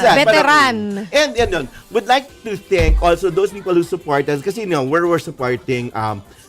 sad. Veteran. And yun, would like to thank also those people who support us kasi we're supporting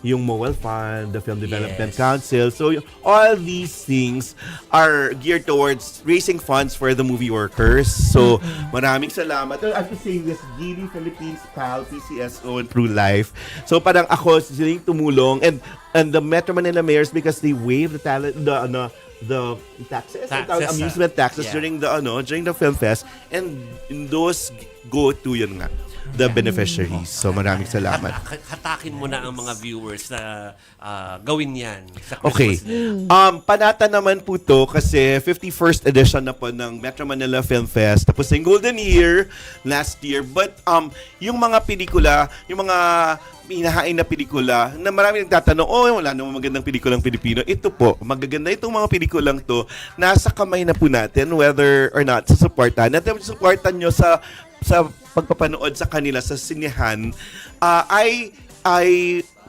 yung Mowal Fund, the Film Development Council. So all these things are geared towards raising funds for the movie workers. So maraming salamat. I have to say this, Gili Philippines, PAL, PCSO, and True Life. So parang ako sila yung tumulong and the Metro Manila mayors because they waived the taxes, amusement taxes during the film fest, and those go to yun nga the beneficiaries. So maraming salamat. Hatakin mo na ang mga viewers na gawin yan sa Okay. Christmas. Panata naman po to kasi 51st edition na po ng Metro Manila Film Fest. Tapos yung Golden Year last year. But yung mga pelikula, yung mga hinahain na pelikula na marami nagtatanong, wala namang magandang pelikulang Pilipino. Ito po, magaganda itong mga pelikulang to. Nasa kamay na po natin whether or not susuportahan. At supportan nyo sa pagpapanood sa kanila sa sinehan ay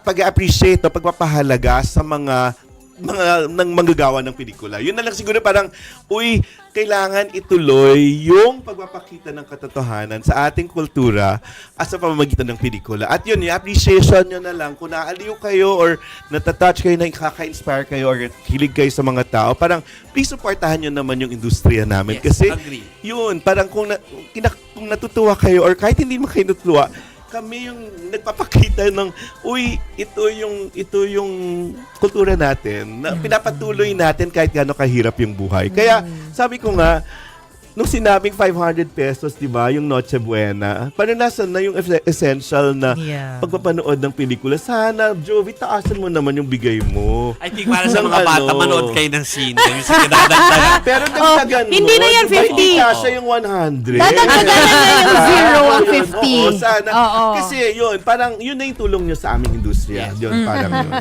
pag-appreciate o pagpapahalaga sa mga ng manggagawa ng pelikula. Yun na lang siguro parang, kailangan ituloy yung pagpapakita ng katotohanan sa ating kultura sa pamamagitan ng pelikula. At yun, yung appreciation nyo na lang, kung naaliw kayo or natatouch kayo, na kaka-inspire kayo or hilig kayo sa mga tao, parang please supportahan nyo naman yung industriya namin. Yes, kasi agree. yun, parang kung natutuwa kayo or kahit hindi mo kayo natutuwa, kami yung nagpapakita ng ito yung kultura natin na pinapatuloy natin kahit gaano kahirap yung buhay. Kaya sabi ko nga, nung sinabing 500 pesos, di ba, yung Noche Buena, parang nasa na yung essential na pagpapanood ng pelikula. Sana, Jovi, taasan mo naman yung bigay mo. I think para sa mga bata, manood kayo ng sine. Yung sinadagdagan. Pero dagdagan mo. Hindi na yan 50. Hindi kasya yung 100. Dadagdagan na yung zero ang 50. Oo, sana. Oo. Kasi yun, parang yun na yung tulong nyo sa aming industriya. Yun, parang yun.